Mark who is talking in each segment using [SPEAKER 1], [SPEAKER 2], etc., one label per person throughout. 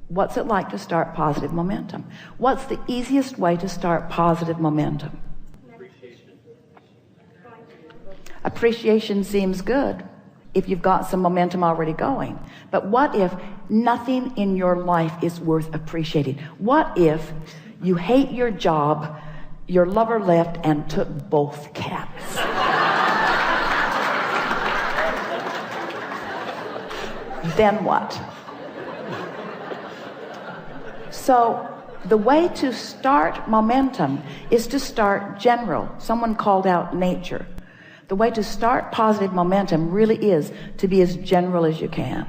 [SPEAKER 1] What's it like to start positive momentum? What's the easiest way to start positive momentum? Appreciation seems good if you've got some momentum already going. But what if nothing in your life is worth appreciating? What if you hate your job, your lover left and took both cats? Then what? So the way to start momentum is to start general. Someone called out nature. The way to start positive momentum really is to be as general as you can.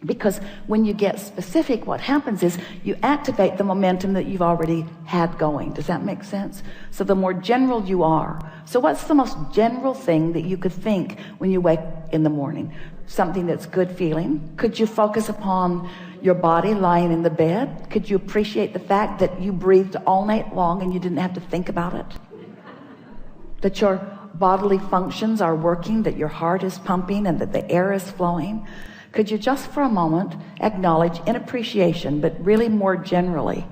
[SPEAKER 1] Because when you get specific, what happens is you activate the momentum that you've already had going. Does that make sense? So the more general you are. So what's the most general thing that you could think when you wake in the morning? Something that's good feeling. Could you focus upon your body lying in the bed? Could you appreciate the fact that you breathed all night long and you didn't have to think about it? That your bodily functions are working, that your heart is pumping and that the air is flowing? Could you just for a moment acknowledge in appreciation, but really more generally,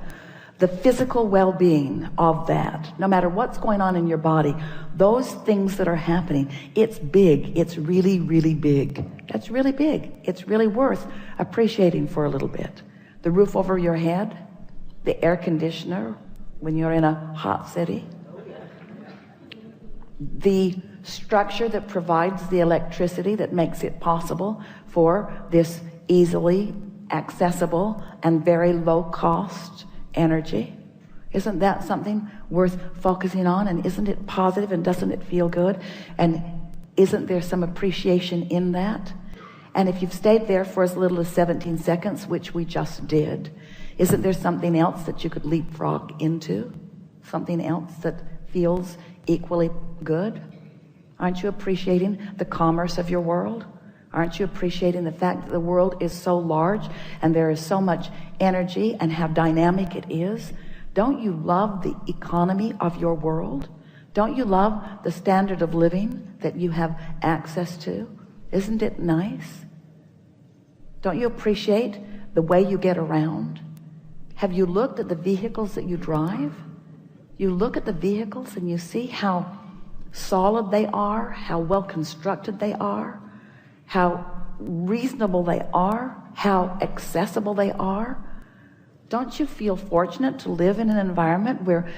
[SPEAKER 1] the physical well-being of that? No matter what's going on in your body, those things that are happening, it's big. It's really, really big. That's really big. It's really worth appreciating for a little bit. The roof over your head, the air conditioner when you're in a hot city, the structure that provides the electricity that makes it possible for this easily accessible and very low cost energy. Isn't that something worth focusing on? And isn't it positive and doesn't it feel good? And isn't there some appreciation in that? And if you've stayed there for as little as 17 seconds, which we just did, isn't there something else that you could leapfrog into? Something else that feels equally good? Aren't you appreciating the commerce of your world? Aren't you appreciating the fact that the world is so large and there is so much energy and how dynamic it is? Don't you love the economy of your world? Don't you love the standard of living that you have access to? Isn't it nice? Don't you appreciate the way you get around? Have you looked at the vehicles that you drive? You look at the vehicles and you see how solid they are, how well constructed they are, how reasonable they are, how accessible they are. Don't you feel fortunate to live in an environment where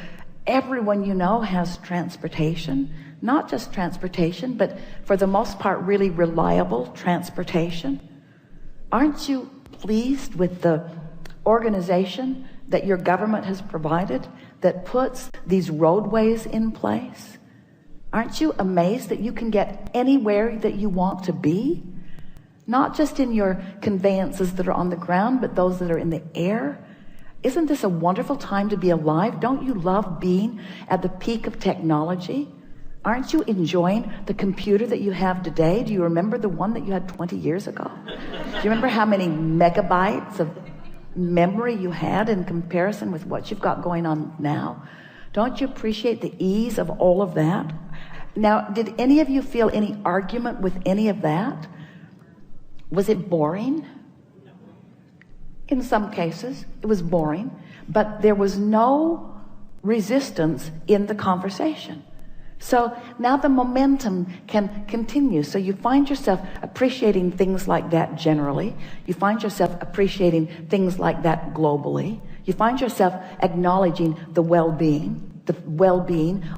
[SPEAKER 1] everyone you know has transportation? Not just transportation, but for the most part really reliable transportation. Aren't you pleased with the organization that your government has provided that puts these roadways in place? Aren't you amazed that you can get anywhere that you want to be? Not just in your conveyances that are on the ground, but those that are in the air. Isn't this a wonderful time to be alive? Don't you love being at the peak of technology? Aren't you enjoying the computer that you have today? Do you remember the one that you had 20 years ago? Do you remember how many megabytes of memory you had in comparison with what you've got going on now? Don't you appreciate the ease of all of that? Now, did any of you feel any argument with any of that? Was it boring? In some cases, it was boring, but there was no resistance in the conversation. So now the momentum can continue. So you find yourself appreciating things like that generally. You find yourself appreciating things like that globally. You find yourself acknowledging the well-being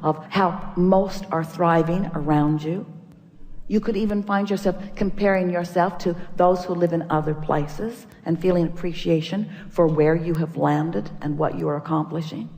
[SPEAKER 1] of how most are thriving around you. You could even find yourself comparing yourself to those who live in other places and feeling appreciation for where you have landed and what you are accomplishing.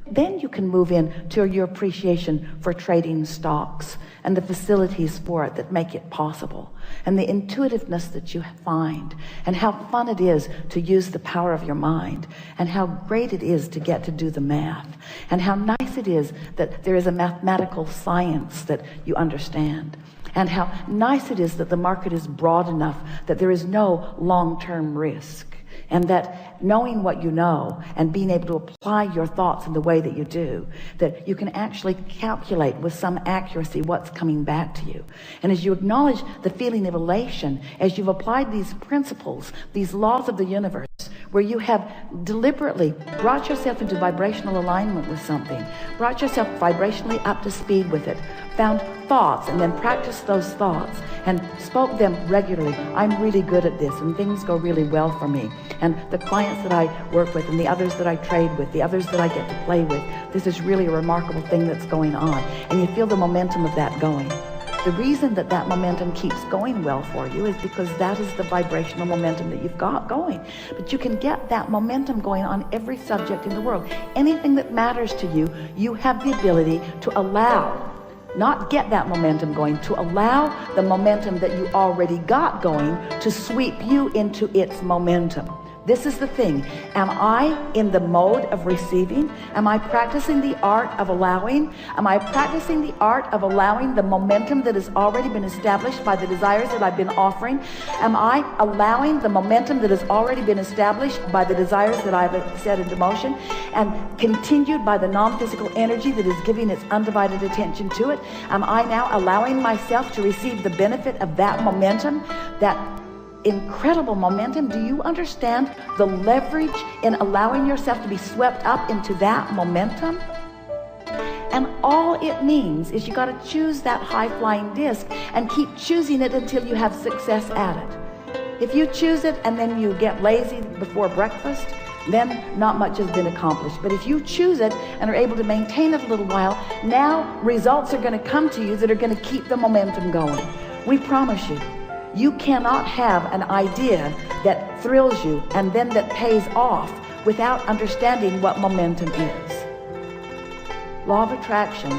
[SPEAKER 1] Then you can move in to your appreciation for trading stocks and the facilities for it that make it possible, and the intuitiveness that you find, and how fun it is to use the power of your mind, and how great it is to get to do the math, and how nice it is that there is a mathematical science that you understand, and how nice it is that the market is broad enough that there is no long-term risk. And that knowing what you know and being able to apply your thoughts in the way that you do, that you can actually calculate with some accuracy what's coming back to you. And as you acknowledge the feeling of elation, as you've applied these principles, these laws of the universe, where you have deliberately brought yourself into vibrational alignment with something, brought yourself vibrationally up to speed with it, found thoughts and then practiced those thoughts and spoke them regularly. I'm really good at this and things go really well for me. And the clients that I work with and the others that I trade with, the others that I get to play with, this is really a remarkable thing that's going on. And you feel the momentum of that going. The reason that that momentum keeps going well for you is because that is the vibrational momentum that you've got going. But you can get that momentum going on every subject in the world. Anything that matters to you, you have the ability to allow, not get that momentum going, to allow the momentum that you already got going to sweep you into its momentum. This is the thing. Am I in the mode of receiving? Am I practicing the art of allowing? Am I practicing the art of allowing the momentum that has already been established by the desires that I've been offering? Am I allowing the momentum that has already been established by the desires that I've set into motion and continued by the non-physical energy that is giving its undivided attention to it? Am I now allowing myself to receive the benefit of that momentum, that incredible momentum? Do you understand the leverage in allowing yourself to be swept up into that momentum? And all it means is you got to choose that high-flying disc and keep choosing it until you have success at it. If you choose it and then you get lazy before breakfast, then not much has been accomplished. But if you choose it and are able to maintain it a little while, now results are going to come to you that are going to keep the momentum going. We promise you. You cannot have an idea that thrills you and then that pays off without understanding what momentum is. Law of attraction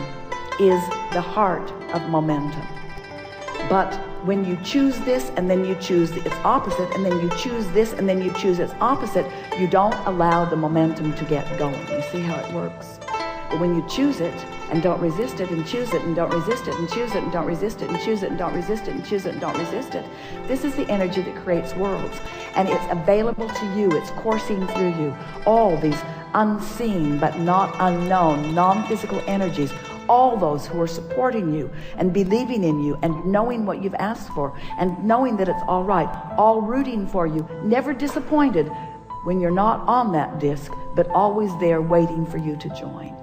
[SPEAKER 1] is the heart of momentum. But when you choose this and then you choose its opposite and then you choose this and then you choose its opposite, you don't allow the momentum to get going. You see how it works? But when you choose it and don't resist it and choose it and don't resist it and choose it and don't resist it and choose it and don't resist it and choose it and don't resist it, this is the energy that creates worlds. And it's available to you. It's coursing through you. All these unseen but not unknown non-physical energies, all those who are supporting you and believing in you and knowing what you've asked for and knowing that it's all right, all rooting for you, never disappointed when you're not on that disc, but always there waiting for you to join.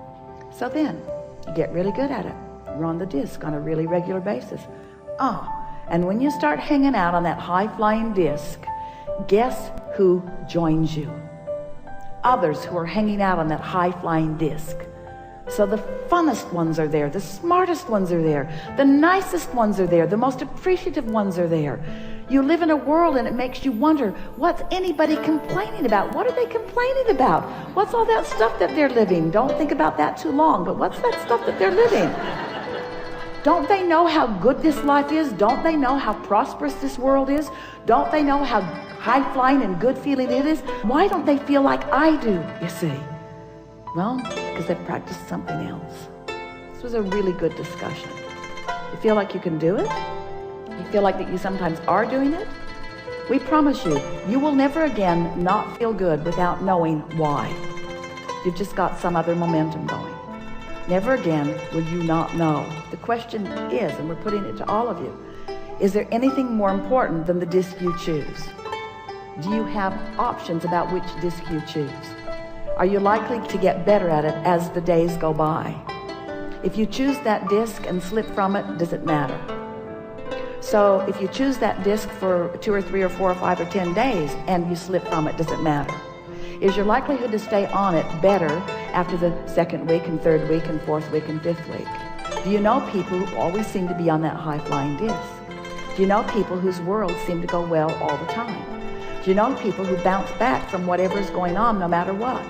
[SPEAKER 1] So then you get really good at it. You're on the disc on a really regular basis. And when you start hanging out on that high-flying disc, guess who joins you? Others who are hanging out on that high-flying disc. So the funnest ones are there, the smartest ones are there, the nicest ones are there, the most appreciative ones are there. You live in a world and it makes you wonder, what's anybody complaining about? What are they complaining about? What's all that stuff that they're living? Don't think about that too long, but what's that stuff that they're living? Don't they know how good this life is? Don't they know how prosperous this world is? Don't they know how high-flying and good feeling it is? Why don't they feel like I do, you see? Well, because they've practiced something else. This was a really good discussion. You feel like you can do it? You feel like that you sometimes are doing it? We promise you, you will never again not feel good without knowing why. You've just got some other momentum going. Never again will you not know. The question is, and we're putting it to all of you, is there anything more important than the disc you choose? Do you have options about which disc you choose? Are you likely to get better at it as the days go by? If you choose that disc and slip from it, does it matter? So if you choose that disc for 2 or 3 or 4 or 5 or 10 days and you slip from it, does it matter? Is your likelihood to stay on it better after the 2nd week and 3rd week and 4th week and 5th week? Do you know people who always seem to be on that high-flying disc? Do you know people whose worlds seem to go well all the time? Do you know people who bounce back from whatever is going on no matter what?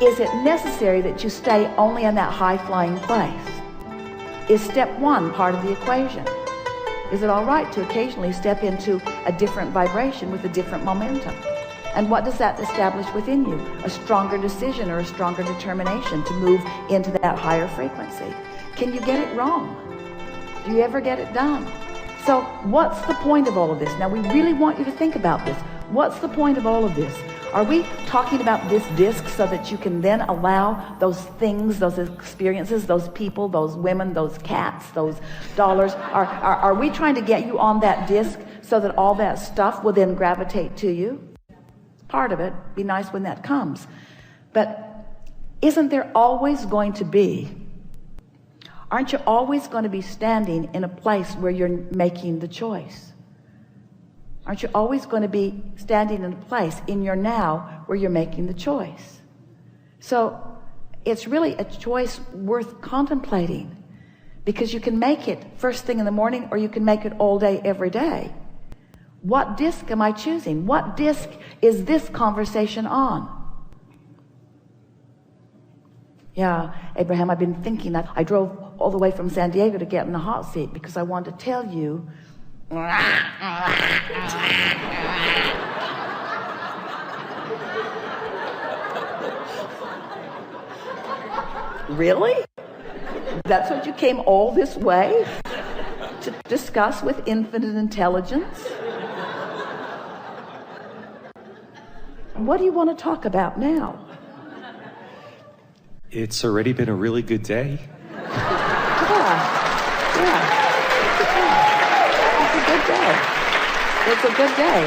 [SPEAKER 1] Is it necessary that you stay only in that high-flying place? Is step 1 part of the equation? Is it all right to occasionally step into a different vibration with a different momentum? And what does that establish within you? A stronger decision or a stronger determination to move into that higher frequency. Can you get it wrong? Do you ever get it done? So what's the point of all of this? Now we really want you to think about this. What's the point of all of this? Are we talking about this disc so that you can then allow those things, those experiences, those people, those women, those cats, those dollars? Are we trying to get you on that disc so that all that stuff will then gravitate to you? part of it. Be nice when that comes. But isn't there always going to be, aren't you always going to be standing in a place where you're making the choice? Aren't you always going to be standing in a place in your now where you're making the choice? So it's really a choice worth contemplating, because you can make it first thing in the morning, or you can make it all day, every day. What disc am I choosing? What disc is this conversation on? Yeah, Abraham, I've been thinking that I drove all the way from San Diego to get in the hot seat because I wanted to tell you. Really? That's what you came all this way to discuss with infinite intelligence? What do you want to talk about now?
[SPEAKER 2] It's already been a really good day.
[SPEAKER 1] Yeah. It's a good day.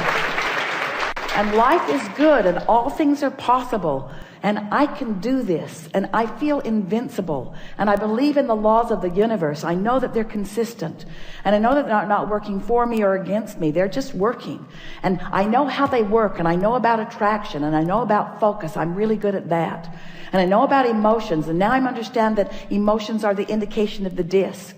[SPEAKER 1] And life is good, and all things are possible. And I can do this, and I feel invincible, and I believe in the laws of the universe. I know that they're consistent, and I know that they're not working for me or against me. They're just working, and I know how they work, and I know about attraction, and I know about focus. I'm really good at that. And I know about emotions, and now I understand that emotions are the indication of the disc.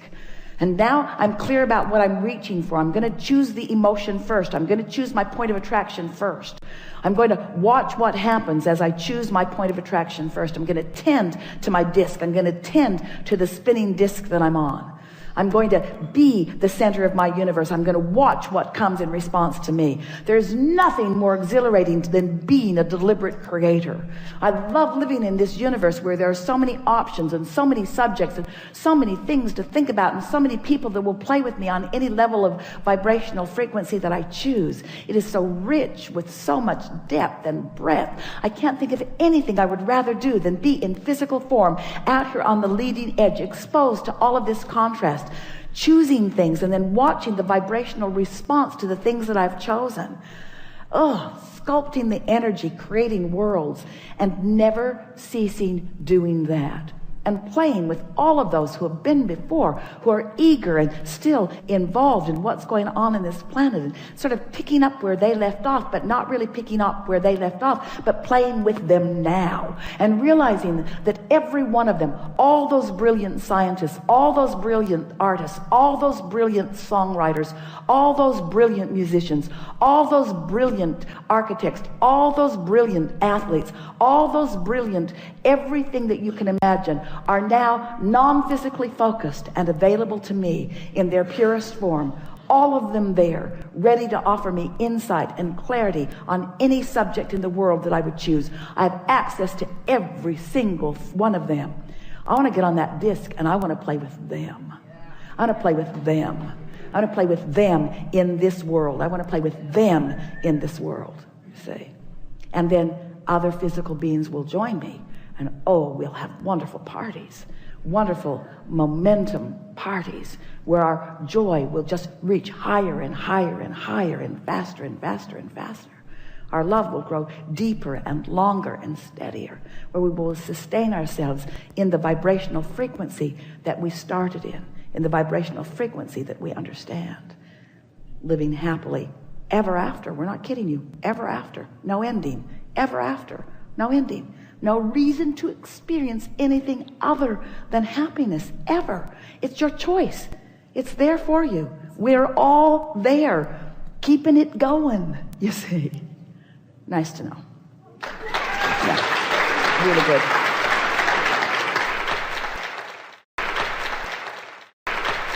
[SPEAKER 1] And now I'm clear about what I'm reaching for. I'm going to choose the emotion first. I'm going to choose my point of attraction first. I'm going to watch what happens as I choose my point of attraction first. I'm going to tend to my disc. I'm going to tend to the spinning disc that I'm on. I'm going to be the center of my universe. I'm going to watch what comes in response to me. There's nothing more exhilarating than being a deliberate creator. I love living in this universe where there are so many options and so many subjects and so many things to think about and so many people that will play with me on any level of vibrational frequency that I choose. It is so rich with so much depth and breadth. I can't think of anything I would rather do than be in physical form out here on the leading edge, exposed to all of this contrast, choosing things and then watching the vibrational response to the things that I've chosen. Sculpting the energy, creating worlds, and never ceasing doing that. And playing with all of those who have been before, who are eager and still involved in what's going on in this planet, and sort of picking up where they left off, but not really picking up where they left off, but playing with them now, and realizing that every one of them, all those brilliant scientists, all those brilliant artists, all those brilliant songwriters, all those brilliant musicians, all those brilliant architects, all those brilliant athletes, all those brilliant everything that you can imagine, are now non-physically focused and available to me in their purest form. All of them there, ready to offer me insight and clarity on any subject in the world that I would choose. I have access to every single one of them. I want to get on that disc and I want to play with them. I want to play with them. I want to play with them in this world. I want to play with them in this world, you see. And then other physical beings will join me. And we'll have wonderful parties, wonderful momentum parties where our joy will just reach higher and higher and higher and faster and faster and faster. Our love will grow deeper and longer and steadier, where we will sustain ourselves in the vibrational frequency that we started in the vibrational frequency that we understand. Living happily ever after. We're not kidding you. Ever after. No ending. Ever after. No ending. No reason to experience anything other than happiness, ever. It's your choice. It's there for you. We're all there, keeping it going, you see. Nice to know. Yeah, really good.